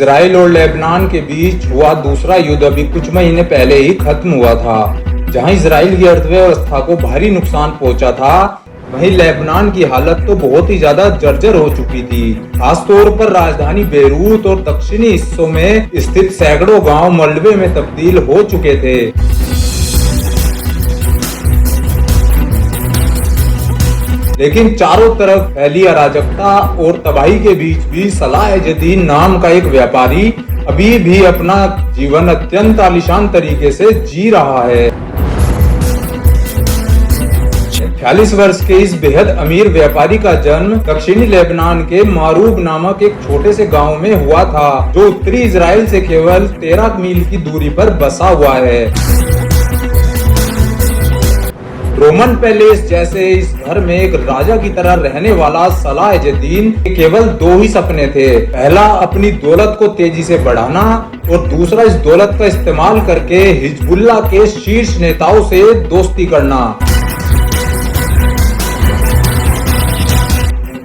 Israel और Lebanon के बीच हुआ दूसरा युद्ध अभी कुछ महीने पहले ही खत्म हुआ था। जहां इजराइल की अर्थव्यवस्था को भारी नुकसान पहुंचा था, वहीं लेबनान की हालत तो बहुत ही ज्यादा जर्जर हो चुकी थी। खासतौर पर राजधानी बेरूत और दक्षिणी हिस्सों में स्थित सैकड़ों गांव मलबे में तब्दील हो चुके थे। लेकिन चारों तरफ फैली अराजकता और तबाही के बीच भी सलाह जदीन नाम का एक व्यापारी अभी भी अपना जीवन अत्यंत आलीशान तरीके से जी रहा है। 46 वर्ष के इस बेहद अमीर व्यापारी का जन्म दक्षिणी लेबनान के मारूब नामक एक छोटे से गांव में हुआ था, जो उत्तरी इजराइल से केवल 13 मील की दूरी पर बसा हुआ है। रोमन पैलेस जैसे इस घर में एक राजा की तरह रहने वाला सलाह-ए-दीन के केवल 2 ही सपने थे। पहला, अपनी दौलत को तेजी से बढ़ाना, और दूसरा, इस दौलत का इस्तेमाल करके हिजबुल्लाह के शीर्ष नेताओं से दोस्ती करना।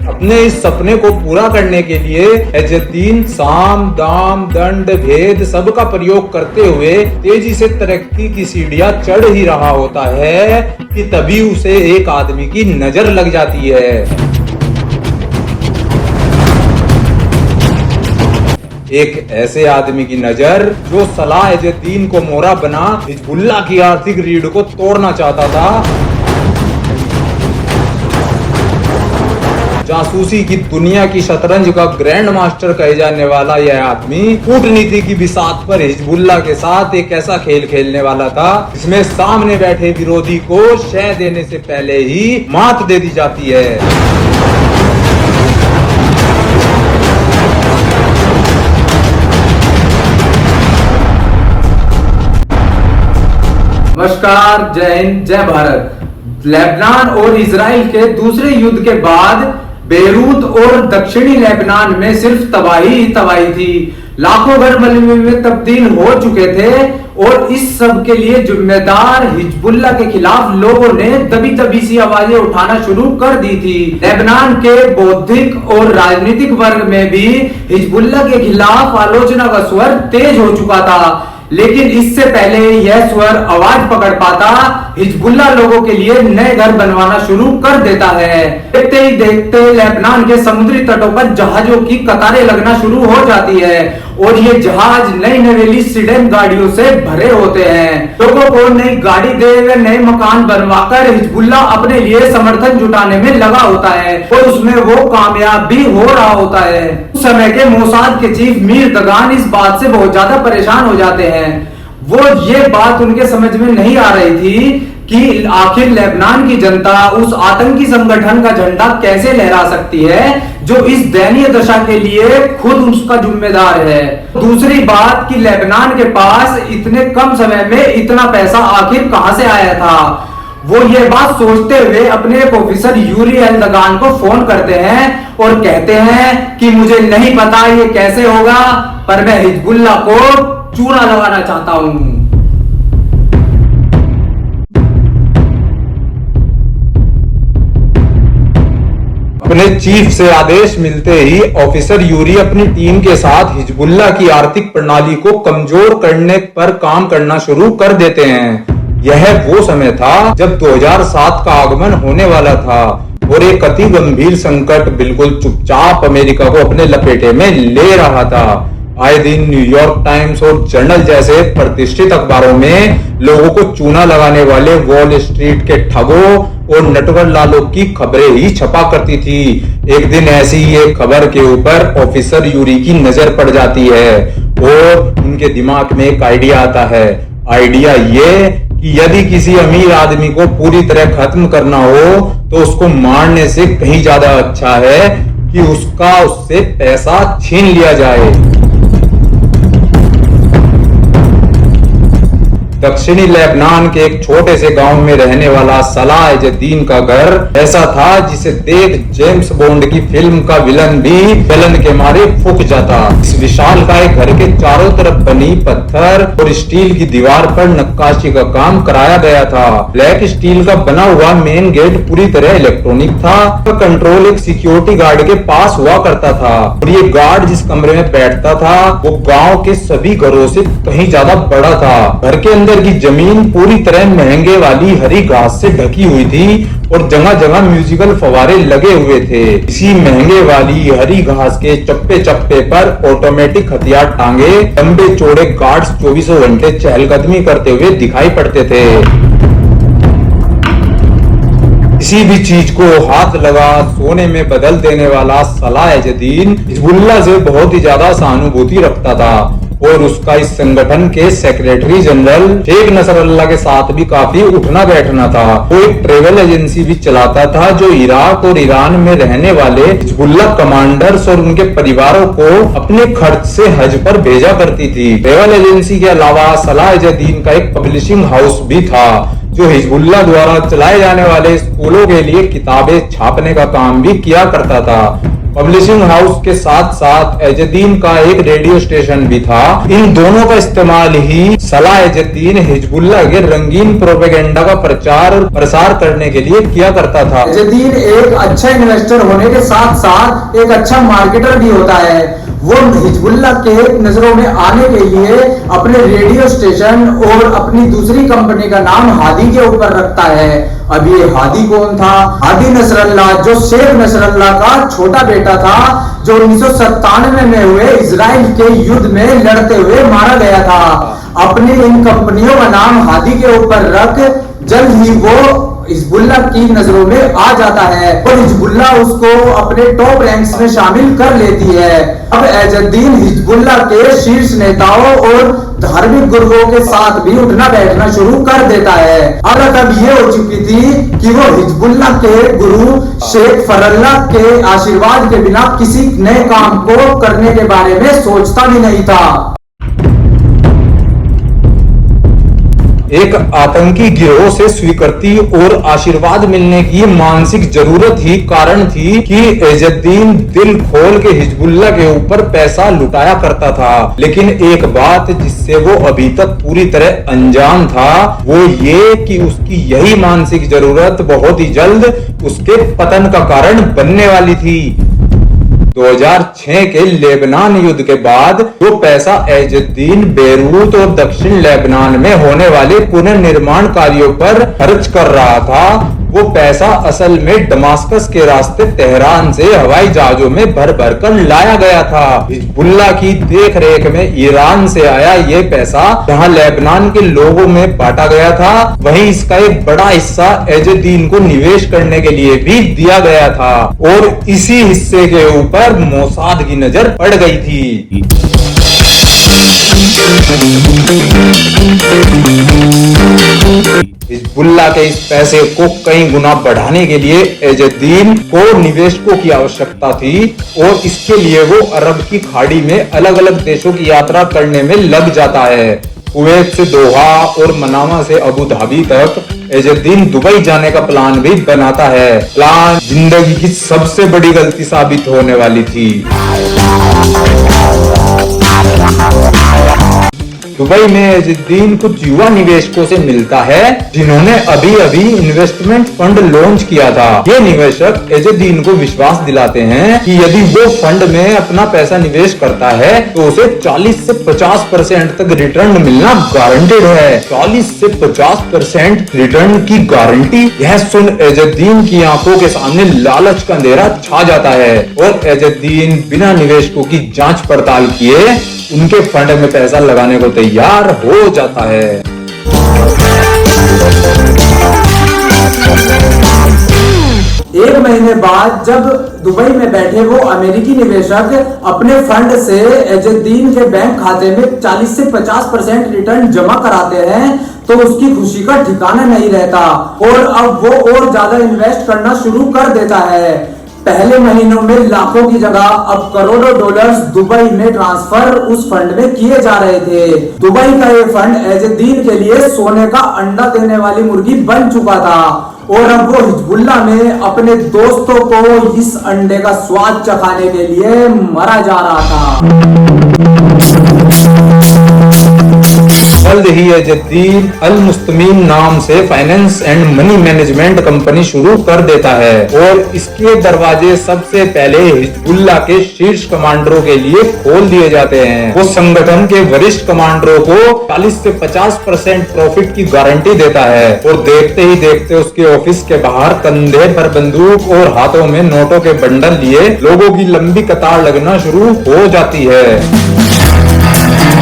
अपने इस सपने को पूरा करने के लिए एजुद्दीन साम दाम दंड भेद सबका प्रयोग करते हुए तेजी से तरक्की की सीढ़ियां चढ़ ही रहा होता है कि तभी उसे एक आदमी की नजर लग जाती है। एक ऐसे आदमी की नजर जो सलाह-ए-दीन को मोहरा बना हिजबुल्लाह की आर्थिक रीढ़ को तोड़ना चाहता था। जासूसी की दुनिया की शतरंज का ग्रैंड मास्टर कहे जाने वाला यह आदमी कूटनीति की बिसात पर हिजबुल्लाह के साथ एक ऐसा खेल खेलने वाला था जिसमें सामने बैठे विरोधी को शह देने से पहले ही मात दे दी जाती है। नमस्कार, जय हिंद, जय भारत। लेबनान और इजराइल के दूसरे युद्ध के बाद बेरूत और दक्षिणी लेबनान में सिर्फ तबाही ही तबाही थी। लाखों घर मलबे में तब्दील हो चुके थे और इस सब के लिए जिम्मेदार हिजबुल्लाह के खिलाफ लोगों ने दबी दबी सी आवाजें उठाना शुरू कर दी थी। लेबनान के बौद्धिक और राजनीतिक वर्ग में भी हिजबुल्लाह के खिलाफ आलोचना का स्वर तेज हो चुका था, लेकिन इससे पहले यह स्वर आवाज पकड़ पाता, हिजबुल्लाह लोगों के लिए नए घर बनवाना शुरू कर देता है। देखते ही देखते लेबनान के समुद्री तटों पर जहाजों की कतारें लगना शुरू हो जाती है और ये जहाज नई नवेली सीडन गाड़ियों से भरे होते हैं। लोगों को नई गाड़ी दे व नए मकान बनवाकर हिजबुल्लाह अपने लिए समर्थन जुटाने में लगा होता है और उसमें वो कामयाब भी हो रहा होता है। उस समय के मोसाद के चीफ मीर दगान इस बात से बहुत ज्यादा परेशान हो जाते हैं। वो ये बात उनके समझ में नहीं आ रही थी कि आखिर लेबनान की जनता उस आतंकी संगठन का झंडा कैसे लहरा सकती है जो इस दयनीय दशा के लिए खुद उसका जिम्मेदार है। दूसरी बात कि लेबनान के पास इतने कम समय में इतना पैसा आखिर कहां से आया था। वो ये बात सोचते हुए अपने एक ऑफिसर यूरी एल्दगान को फोन करते हैं और कहते हैं कि मुझे नहीं पता ये कैसे होगा, पर मैं हिजबुल्लाह को चूना लगाना चाहता हूं। अपने चीफ से आदेश मिलते ही ऑफिसर यूरी अपनी टीम के साथ हिजबुल्लाह की आर्थिक प्रणाली को कमजोर करने पर काम करना शुरू कर देते हैं। यह वो समय था जब 2007 का आगमन होने वाला था और एक अति गंभीर संकट बिल्कुल चुपचाप अमेरिका को अपने लपेटे में ले रहा था। आए दिन न्यूयॉर्क टाइम्स और जर्नल जैसे प्रतिष्ठित अखबारों में लोगों को चूना लगाने वाले वॉल स्ट्रीट के ठगों और नटवर लालों की खबरें ही छपा करती थी। एक दिन ऐसी ही एक खबर के ऊपर ऑफिसर यूरी की नजर पड़ जाती है और उनके दिमाग में एक आइडिया आता है। आइडिया ये कि यदि किसी अमीर आदमी को पूरी तरह खत्म करना हो तो उसको मारने से कहीं ज्यादा अच्छा है कि उससे पैसा छीन लिया जाए। दक्षिणी लेबनान के एक छोटे से गांव में रहने वाला सलाह एजुद्दीन का घर ऐसा था जिसे देख जेम्स बॉन्ड की फिल्म का विलन भी जलन के मारे फूक जाता। इस विशालकाय घर के चारों तरफ बनी पत्थर और स्टील की दीवार पर नक्काशी का काम कराया गया था। ब्लैक स्टील का बना हुआ मेन गेट पूरी तरह इलेक्ट्रॉनिक था। कंट्रोल एक सिक्योरिटी गार्ड के पास हुआ करता था और ये गार्ड जिस कमरे में बैठता था वो गांव के सभी घरों से कहीं ज्यादा बड़ा था। घर के अंदर की जमीन पूरी तरह महंगे वाली हरी घास से ढकी हुई थी और जगह जगह म्यूजिकल फव्वारे लगे हुए थे। इसी महंगे वाली हरी घास के चप्पे चप्पे पर ऑटोमेटिक हथियार टांगे लंबे चौड़े गार्ड्स 24 घंटे चहलकदमी करते हुए दिखाई पड़ते थे। किसी भी चीज को हाथ लगा सोने में बदल देने वाला सलाह एजुद्दीन हिजबुल्लाह से बहुत ही ज्यादा सहानुभूति रखता था और उसका इस संगठन के सेक्रेटरी जनरल शेख नसरल्लाह के साथ भी काफी उठना बैठना था। वो एक ट्रेवल एजेंसी भी चलाता था जो इराक और ईरान में रहने वाले हिजबुल्लाह कमांडर्स और उनके परिवारों को अपने खर्च से हज पर भेजा करती थी। ट्रेवल एजेंसी के अलावा सलाह एजुद्दीन का एक पब्लिशिंग हाउस भी था जो हिजबुल्लाह द्वारा चलाए जाने वाले स्कूलों के लिए किताबें छापने का काम भी किया करता था। पब्लिशिंग हाउस के साथ साथ एजुद्दीन का एक रेडियो स्टेशन भी था। इन दोनों का इस्तेमाल ही सलाह एजुद्दीन हिजबुल्लाह के रंगीन प्रोपेगेंडा का प्रचार और प्रसार करने के लिए किया करता था। एजुद्दीन एक अच्छा इन्वेस्टर होने के साथ साथ एक अच्छा मार्केटर भी होता है। वो हिजबुल्लाह के नजरों में आने के लिए अपने रेडियो स्टेशन और अपनी दूसरी कंपनी का नाम हादी के ऊपर रखता है। अब ये हादी कौन था? हादी नसरल्लाह जो शेख नसरल्लाह का छोटा बेटा था जो 1997 में हुए इजराइल के युद्ध में लड़ते हुए मारा गया था। अपनी इन कंपनियों का नाम हादी के ऊपर रख जल्द ही वो हिजबुल्लाह की नजरों में आ जाता है और हिजबुल्लाह उसको अपने टॉप रैंक्स में शामिल कर लेती है। अब एजुद्दीन हिजबुल्लाह के शीर्ष नेताओं और धार्मिक गुरुओं के साथ भी उठना बैठना शुरू कर देता है। अब तब ये हो चुकी थी कि वो हिजबुल्लाह के गुरु शेख फरल्लाह के आशीर्वाद के बिना किसी नए काम को करने के बारे में सोचता भी नहीं था। एक आतंकी गिरोह से स्वीकृति और आशीर्वाद मिलने की मानसिक जरूरत ही कारण थी कि एजुद्दीन दिल खोल के हिजबुल्लाह के ऊपर पैसा लुटाया करता था। लेकिन एक बात जिससे वो अभी तक पूरी तरह अनजान था वो ये कि उसकी यही मानसिक जरूरत बहुत ही जल्द उसके पतन का कारण बनने वाली थी। 2006 के लेबनान युद्ध के बाद वो पैसा एजुद्दीन बेरूत और दक्षिण लेबनान में होने वाले पुनर्निर्माण कार्यों पर खर्च कर रहा था वो पैसा असल में दमास्कस के रास्ते तेहरान से हवाई जहाजों में भर भर कर लाया गया था। हिजबुल्लाह की देख रेख में ईरान से आया ये पैसा जहां लेबनान के लोगों में बांटा गया था वहीं इसका एक बड़ा हिस्सा एजुद्दीन को निवेश करने के लिए भी दिया गया था और इसी हिस्से के ऊपर मोसाद की नजर पड़ गई थी। हिजबुल्लाह के इस पैसे को कई गुना बढ़ाने के लिए एजुद्दीन को निवेशकों की आवश्यकता थी और इसके लिए वो अरब की खाड़ी में अलग अलग देशों की यात्रा करने में लग जाता है। कुवैत से दोहा और मनामा से अबू धाबी तक एजुद्दीन दुबई जाने का प्लान भी बनाता है। प्लान जिंदगी की सबसे बड़ी गलती साबित होने वाली थी। दुबई में एजुद्दीन कुछ युवा निवेशकों से मिलता है जिन्होंने अभी अभी इन्वेस्टमेंट फंड लॉन्च किया था। ये निवेशक एजुद्दीन को विश्वास दिलाते हैं कि यदि वो फंड में अपना पैसा निवेश करता है तो उसे 40 से 50% तक रिटर्न मिलना गारंटेड है। 40 से 50% रिटर्न की गारंटी। यह सुन एजुद्दीन की आंखों के सामने लालच का अंधेरा छा जाता है और एजुद्दीन बिना निवेशकों की जांच पड़ताल किए उनके फंड में पैसा लगाने को तैयार हो जाता है। एक महीने बाद जब दुबई में बैठे वो अमेरिकी निवेशक अपने फंड से एजुद्दीन के बैंक खाते में 40 से 50% रिटर्न जमा कराते हैं तो उसकी खुशी का ठिकाना नहीं रहता और अब वो और ज्यादा इन्वेस्ट करना शुरू कर देता है। पहले महीनों में लाखों की जगह अब करोड़ों डॉलर्स दुबई में ट्रांसफर उस फंड में किए जा रहे थे। दुबई का ये फंड एजुद्दीन के लिए सोने का अंडा देने वाली मुर्गी बन चुका था और अब वो हिजबुल्लाह में अपने दोस्तों को इस अंडे का स्वाद चखाने के लिए मरा जा रहा था। जल्द ही एजुद्दीन अल मुस्तमीन नाम से finance and money management company शुरू कर देता है और इसके दरवाजे सबसे पहले हिजबुल्लाह के शीर्ष कमांडरों के लिए खोल दिए जाते हैं। वो संगठन के वरिष्ठ कमांडरों को 40 से 50% प्रॉफिट की गारंटी देता है और देखते ही देखते उसके ऑफिस के बाहर कंधे पर बंदूक और हाथों में नोटों के बंडल लिए लोगों की लंबी कतार लगना शुरू हो जाती है।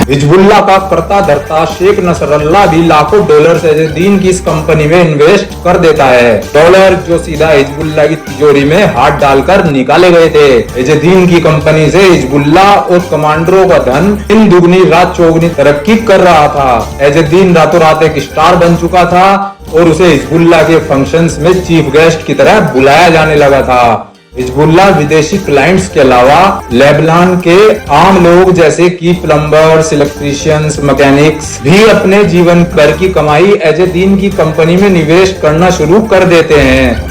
हिजबुल्लाह का करता धरता शेख नसरल्लाह भी लाखों डॉलर एजुद्दीन की इस कंपनी में इन्वेस्ट कर देता है। डॉलर जो सीधा हिजबुल्लाह की तिजोरी में हाथ डालकर निकाले गए थे। एजुद्दीन की कंपनी से हिजबुल्लाह और कमांडरों का धन दिन दुगनी रात चौगुनी तरक्की कर रहा था। एजुद्दीन रातों रात एक स्टार बन चुका था और उसे हिजबुल्लाह के फंक्शंस में चीफ गेस्ट की तरह बुलाया जाने लगा था। हिजबुल्लाह विदेशी क्लाइंट्स के अलावा लेबनान के आम लोग जैसे कि प्लम्बर्स, इलेक्ट्रीशियंस, मैकेनिक्स भी अपने जीवन भर की कमाई एजुद्दीन की कंपनी में निवेश करना शुरू कर देते हैं।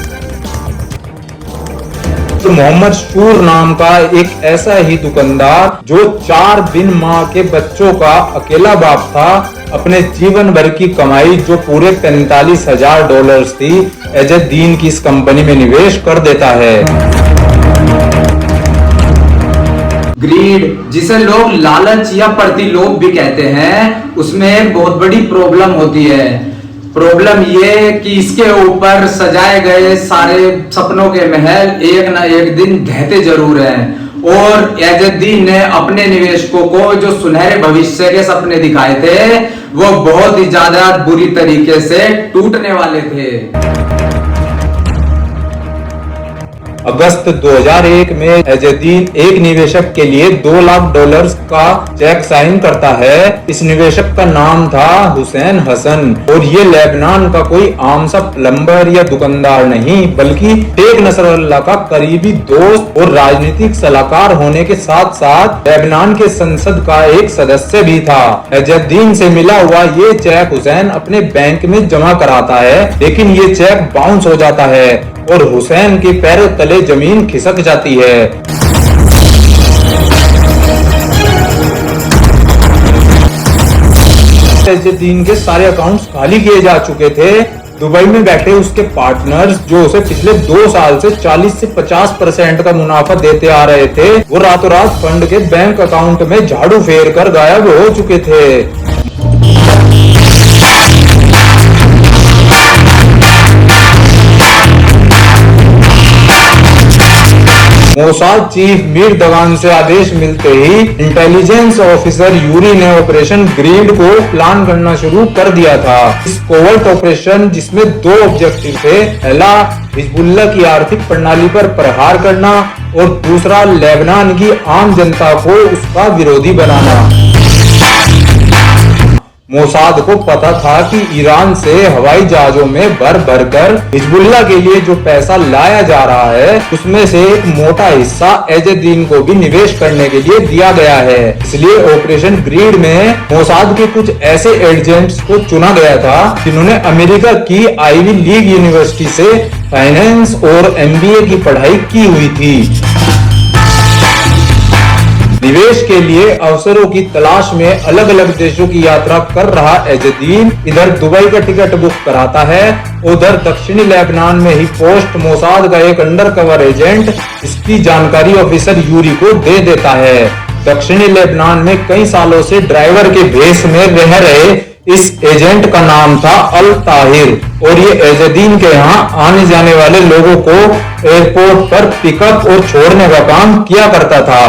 तो मोहम्मद शूर नाम का एक ऐसा ही दुकानदार जो 4 बिन माँ के बच्चों का अकेला बाप था, अपने जीवन भर की कमाई जो पूरे 45,000 डॉलर्स थी एजुद्दीन की इस कंपनी में निवेश कर देता है। ग्रीड, जिसे लोग लालच या प्रतिलोभ भी कहते हैं, उसमें एक बहुत बड़ी प्रॉब्लम होती है। प्रॉब्लम ये कि इसके ऊपर सजाए गए सारे सपनों के महल एक ना एक दिन ढहते जरूर हैं और एजुद्दीन ने अपने निवेशकों को जो सुनहरे भविष्य के सपने दिखाए थे वो बहुत ही ज्यादा बुरी तरीके से टूटने वाले थे। अगस्त 2001 में एजुद्दीन एक निवेशक के लिए 2 लाख डॉलर्स का चेक साइन करता है। इस निवेशक का नाम था हुसैन हसन और ये लेबनान का कोई आम सा प्लम्बर या दुकानदार नहीं बल्कि शेख नसरल्लाह का करीबी दोस्त और राजनीतिक सलाहकार होने के साथ साथ लेबनान के संसद का एक सदस्य भी था। एजुद्दीन से मिला हुआ ये चेक हुसैन अपने बैंक में जमा कराता है, लेकिन ये चेक बाउंस हो जाता है और हुसैन के पैरों तले जमीन खिसक जाती है। एजुद्दीन के सारे अकाउंट्स खाली किए जा चुके थे। दुबई में बैठे उसके पार्टनर्स जो उसे पिछले 2 साल से 40 से 50% का मुनाफा देते आ रहे थे, वो रातों रात फंड के बैंक अकाउंट में झाड़ू फेर कर गायब हो चुके थे। मोसाद चीफ मीर दगान से आदेश मिलते ही इंटेलिजेंस ऑफिसर यूरी ने ऑपरेशन ग्रीड को प्लान करना शुरू कर दिया था। इस कोवर्ट ऑपरेशन जिसमें 2 ऑब्जेक्टिव थे, पहला हिजबुल्लाह की आर्थिक प्रणाली पर प्रहार करना और दूसरा लेबनान की आम जनता को उसका विरोधी बनाना। मोसाद को पता था कि ईरान से हवाई जहाजों में भर भर कर हिजबुल्लाह के लिए जो पैसा लाया जा रहा है उसमें से एक मोटा हिस्सा एजुद्दीन को भी निवेश करने के लिए दिया गया है। इसलिए ऑपरेशन ग्रीड में मोसाद के कुछ ऐसे एजेंट्स को चुना गया था जिन्होंने अमेरिका की आईवी लीग यूनिवर्सिटी से फाइनेंस और एमबीए की पढ़ाई की हुई थी। निवेश के लिए अवसरों की तलाश में अलग अलग देशों की यात्रा कर रहा एजुद्दीन इधर दुबई का टिकट बुक कराता है, उधर दक्षिणी लेबनान में ही पोस्ट मोसाद का एक अंडरकवर एजेंट इसकी जानकारी ऑफिसर यूरी को दे देता है। दक्षिणी लेबनान में कई सालों से ड्राइवर के भेष में रह रहे इस एजेंट का नाम था अल ताहिर और ये एजुद्दीन के यहाँ आने जाने वाले लोगों को एयरपोर्ट पर पिकअप और छोड़ने का काम किया करता था।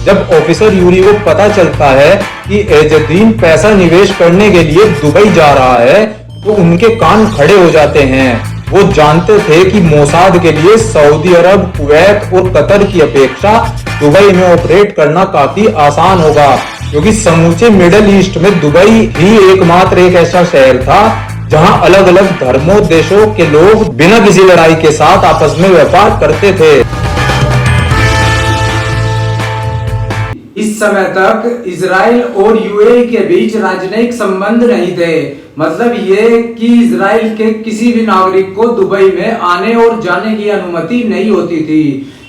जब ऑफिसर यूरी को पता चलता है कि एजुद्दीन पैसा निवेश करने के लिए दुबई जा रहा है तो उनके कान खड़े हो जाते हैं। वो जानते थे कि मोसाद के लिए सऊदी अरब, कुवैत और कतर की अपेक्षा दुबई में ऑपरेट करना काफी आसान होगा, क्योंकि समूचे मिडिल ईस्ट में दुबई ही एकमात्र एक ऐसा शहर था जहां अलग अलग धर्मों देशों के लोग बिना किसी लड़ाई के साथ आपस में व्यापार करते थे। इस समय तक इजराइल और यूएई के बीच राजनयिक संबंध नहीं थे। मतलब ये कि इजराइल के किसी भी नागरिक को दुबई में आने और जाने की अनुमति नहीं होती थी,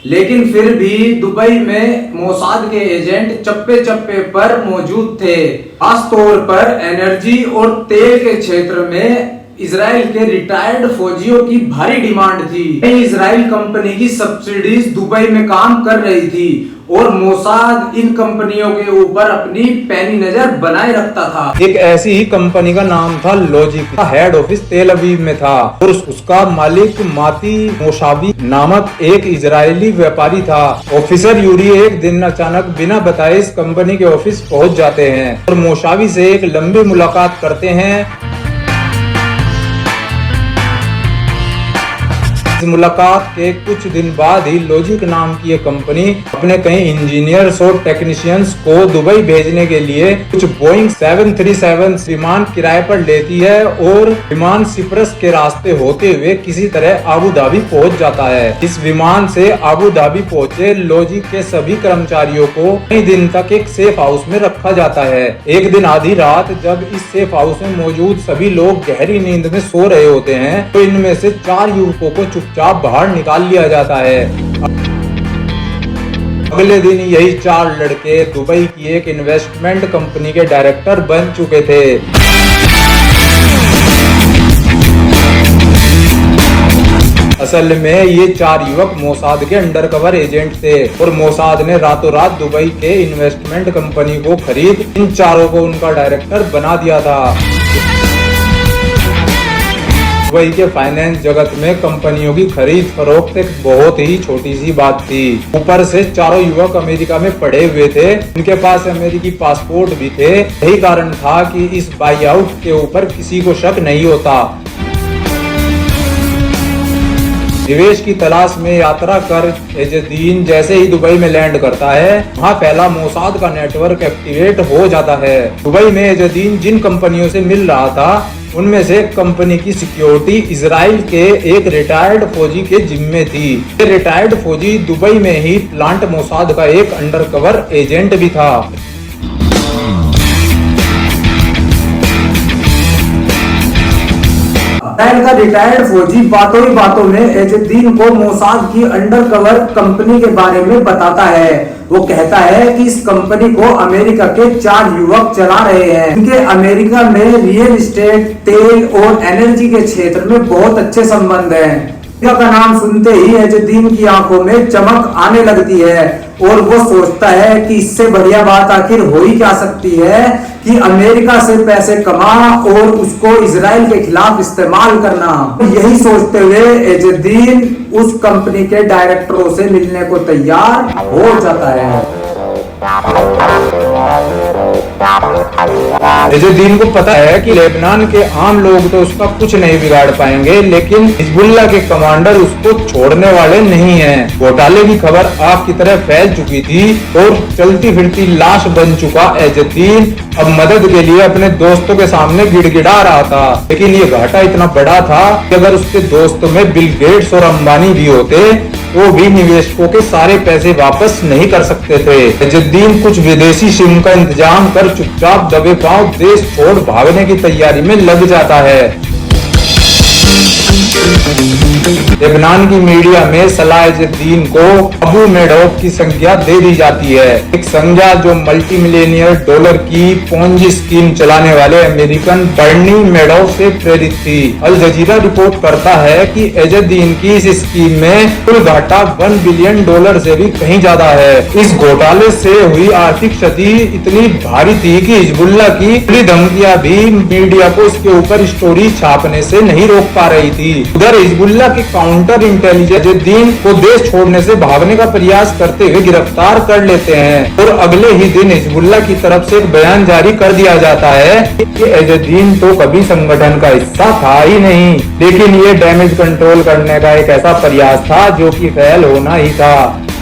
लेकिन फिर भी दुबई में मोसाद के एजेंट चप्पे चप्पे पर मौजूद थे। खास तौर पर एनर्जी और तेल के क्षेत्र में इजराइल के रिटायर्ड फौजियों की भारी डिमांड थी। इजराइल कंपनी की सब्सिडीज दुबई में काम कर रही थी और मोसाद इन कंपनियों के ऊपर अपनी पैनी नजर बनाए रखता था। एक ऐसी ही कंपनी का नाम था लॉजिक, हेड ऑफिस तेल अवीव में था और उसका मालिक माती मोशावी नामक एक इजरायली व्यापारी था। ऑफिसर यूरी एक दिन अचानक बिना बताए इस कंपनी के ऑफिस पहुंच जाते हैं और मोशावी से एक लंबी मुलाकात करते हैं। इस मुलाकात के कुछ दिन बाद ही लॉजिक नाम की एक कंपनी अपने कई इंजीनियर्स और टेक्नीशियंस को दुबई भेजने के लिए कुछ बोइंग 737 विमान किराए पर लेती है और विमान सिप्रस के रास्ते होते हुए किसी तरह आबू धाबी पहुंच जाता है। इस विमान से आबू धाबी पहुंचे लॉजिक के सभी कर्मचारियों को कई दिन तक एक सेफ हाउस में रखा जाता है। एक दिन आधी रात जब इस सेफ हाउस में मौजूद सभी लोग गहरी नींद में सो रहे होते हैं तो इनमें से 4 युवकों को चुपचाप बाहर निकाल लिया जाता है। अगले दिन यही 4 लड़के दुबई की एक इन्वेस्टमेंट कंपनी के डायरेक्टर बन चुके थे। असल में ये 4 युवक मोसाद के अंडरकवर एजेंट थे और मोसाद ने रातों रात दुबई के इन्वेस्टमेंट कंपनी को खरीद इन चारों को उनका डायरेक्टर बना दिया था। दुबई के फाइनेंस जगत में कंपनियों की खरीद फरोख्त एक बहुत ही छोटी सी बात थी। ऊपर से चारों युवक अमेरिका में पढ़े हुए थे, इनके पास अमेरिकी पासपोर्ट भी थे। यही कारण था कि इस बाई आउट के ऊपर किसी को शक नहीं होता। निवेश की तलाश में यात्रा कर एजुद्दीन जैसे ही दुबई में लैंड करता है वहाँ फैला मोसाद का नेटवर्क एक्टिवेट हो जाता है। दुबई में एजुद्दीन जिन कंपनियों से मिल रहा था उनमें से कंपनी की सिक्योरिटी इजराइल के एक रिटायर्ड फौजी के जिम्मे थी। ये रिटायर्ड फौजी दुबई में ही प्लांट मोसाद का एक अंडरकवर एजेंट भी था। इजराइल का रिटायर्ड फौजी बातों ही बातों में एजुद्दीन को मोसाद की अंडरकवर कंपनी के बारे में बताता है। वो कहता है कि इस कंपनी को अमेरिका के 4 युवक चला रहे हैं। इनके अमेरिका में रियल एस्टेट, तेल और एनर्जी के क्षेत्र में बहुत अच्छे संबंध हैं। का नाम सुनते ही एजुद्दीन की आंखों में चमक आने लगती है और वो सोचता है कि इससे बढ़िया बात आखिर हो ही क्या सकती है कि अमेरिका से पैसे कमा और उसको इजराइल के खिलाफ इस्तेमाल करना। यही सोचते हुए एजुद्दीन उस कंपनी के डायरेक्टरों से मिलने को तैयार हो जाता है। एजुद्दीन को पता है कि लेबनान के आम लोग तो उसका कुछ नहीं बिगाड़ पाएंगे, लेकिन हिजबुल्लाह के कमांडर उसको छोड़ने वाले नहीं हैं। घोटाले की खबर आग की तरह फैल चुकी थी और चलती फिरती लाश बन चुका एजुद्दीन अब मदद के लिए अपने दोस्तों के सामने गिड़गिड़ा रहा था। लेकिन ये घाटा इतना बड़ा था कि अगर उसके दोस्तों में बिल गेट्स और अंबानी भी होते वो भी निवेशकों के सारे पैसे वापस नहीं कर सकते थे। एजुद्दीन कुछ विदेशी सिम का इंतजाम कर चुपचाप दबे पांव देश छोड़ भागने की तैयारी में लग जाता है। लेबनान की मीडिया में सलाह एजुद्दीन को अबू मेडोव की संज्ञा दे दी जाती है, एक संज्ञा जो मल्टी मिलियनियर डॉलर की पोंजी स्कीम चलाने वाले अमेरिकन बर्नी मेडोव से प्रेरित थी। अल जजीरा रिपोर्ट करता है कि एजुद्दीन की इस स्कीम में कुल घाटा $1 बिलियन से भी कहीं ज्यादा है। इस घोटाले से हुई आर्थिक क्षति इतनी भारी थी कि हिजबुल्लाह की खुली धमकियां भी मीडिया को इसके ऊपर स्टोरी छापने से नहीं रोक पा रही थी। उधर हिजबुल्लाह के काउंटर इंटेलिजेंस एजुद्दीन को देश छोड़ने से भागने का प्रयास करते हुए गिरफ्तार कर लेते हैं और अगले ही दिन हिजबुल्लाह की तरफ से एक बयान जारी कर दिया जाता है कि एजुद्दीन तो कभी संगठन का हिस्सा था ही नहीं, लेकिन ये डैमेज कंट्रोल करने का एक ऐसा प्रयास था जो कि फेल होना ही था।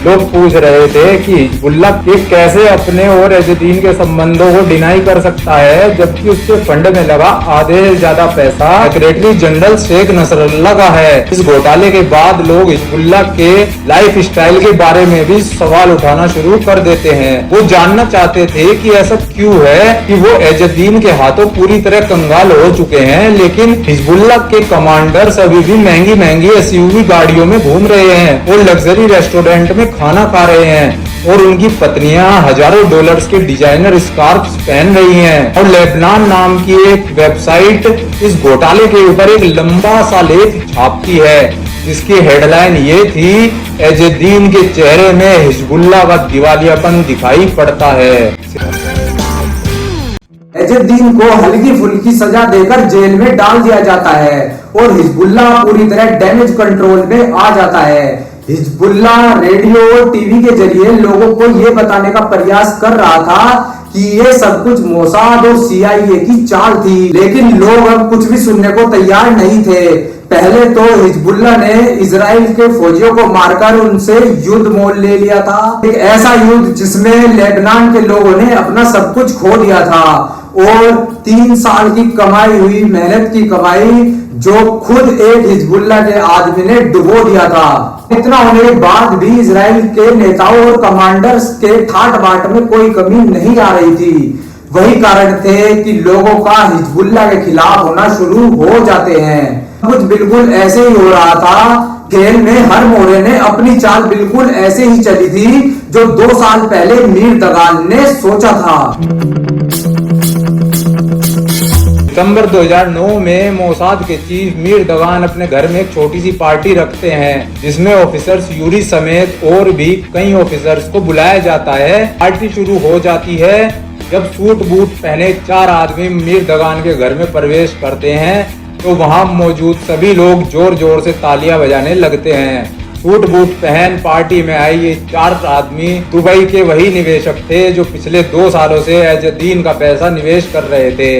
लोग पूछ रहे थे कि हिजबुल्लाह के कैसे अपने और एजुद्दीन के संबंधों को डिनाई कर सकता है, जबकि उसके फंड में लगा आधे से ज्यादा पैसा सेक्रेटरी जनरल शेख नसरुल्लाह का है। इस घोटाले के बाद लोग हिजबुल्लाह के लाइफ स्टाइल के बारे में भी सवाल उठाना शुरू कर देते हैं। वो जानना चाहते थे कि ऐसा क्यों है कि वो एजुद्दीन के हाथों पूरी तरह कंगाल हो चुके हैं, लेकिन हिजबुल्लाह के कमांडर्स अभी भी महंगी महंगी एसयूवी गाड़ियों में घूम रहे हैं और लग्जरी रेस्टोरेंट में खाना खा रहे हैं, और उनकी पत्नियां हजारों डॉलर्स के डिजाइनर स्कार्फ्स पहन रही हैं। और लेबनान नाम की एक वेबसाइट इस घोटाले के ऊपर एक लंबा सा लेख छापती है, जिसकी हेडलाइन ये थी, एजुद्दीन के चेहरे में हिजबुल्लाह का दिवालियापन दिखाई पड़ता है। एजुद्दीन को हल्की फुल्की सजा देकर जेल में डाल दिया जाता है और हिजबुल्लाह पूरी तरह डैमेज कंट्रोल में आ जाता है। हिजबुल्लाह रेडियो और टीवी के जरिए लोगों को यह बताने का प्रयास कर रहा था कि ये सब कुछ मोसाद और CIA की चाल थी, लेकिन लोग अब कुछ भी सुनने को तैयार नहीं थे। पहले तो हिजबुल्लाह ने इजराइल के फौजियों को मारकर उनसे युद्ध मोल ले लिया था, एक ऐसा युद्ध जिसमें लेबनान के लोगों ने अपना सब कुछ खो दिया था और 3 साल की कमाई हुई, मेहनत की कमाई जो खुद एक हिजबुल्लाह के आदमी ने डुबो दिया था। इतना होने के बाद भी इजराइल के नेताओं और कमांडर्स के ठाट बाट में कोई कमी नहीं आ रही थी। वही कारण थे कि लोगों का हिजबुल्लाह के खिलाफ होना शुरू हो जाते हैं। कुछ बिल्कुल ऐसे ही हो रहा था। खेल में हर मोरे ने अपनी चाल बिल्कुल ऐसे ही चली थी जो 2 साल पहले मीर दगान ने सोचा था। सितंबर 2009 में मोसाद के चीफ मीर दगान अपने घर में एक छोटी सी पार्टी रखते हैं, जिसमें ऑफिसर्स यूरी समेत और भी कई ऑफिसर्स को बुलाया जाता है। पार्टी शुरू हो जाती है जब सूट बूट पहने 4 आदमी मीर दगान के घर में प्रवेश करते हैं, तो वहां मौजूद सभी लोग जोर जोर से तालियां बजाने लगते हैं। सूट बूट पहन पार्टी में आई ये 4 आदमी दुबई के वही निवेशक थे जो पिछले 2 सालों से एजुद्दीन का पैसा निवेश कर रहे थे।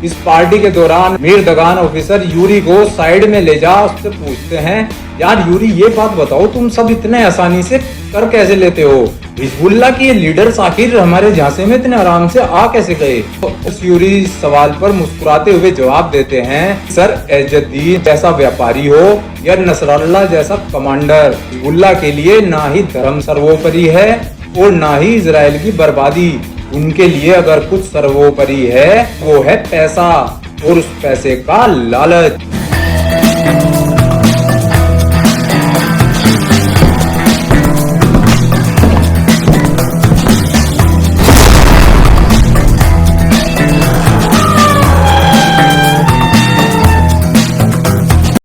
इस पार्टी के दौरान मीर दगान ऑफिसर यूरी को साइड में ले जा उससे पूछते हैं, यार यूरी ये बात बताओ, तुम सब इतने आसानी से कर कैसे लेते हो? हिजबुल्लाह के ये लीडर्स आखिर हमारे झांसे में इतने आराम से आ कैसे गए? उस यूरी सवाल पर मुस्कुराते हुए जवाब देते हैं, सर एजुद्दीन जैसा व्यापारी हो या नसरुल्लाह जैसा कमांडर, हिजबुल्लाह के लिए ना ही धर्म सर्वोपरि है और ना ही इजराइल की बर्बादी। उनके लिए अगर कुछ सर्वोपरि है वो है पैसा और उस पैसे का लालच।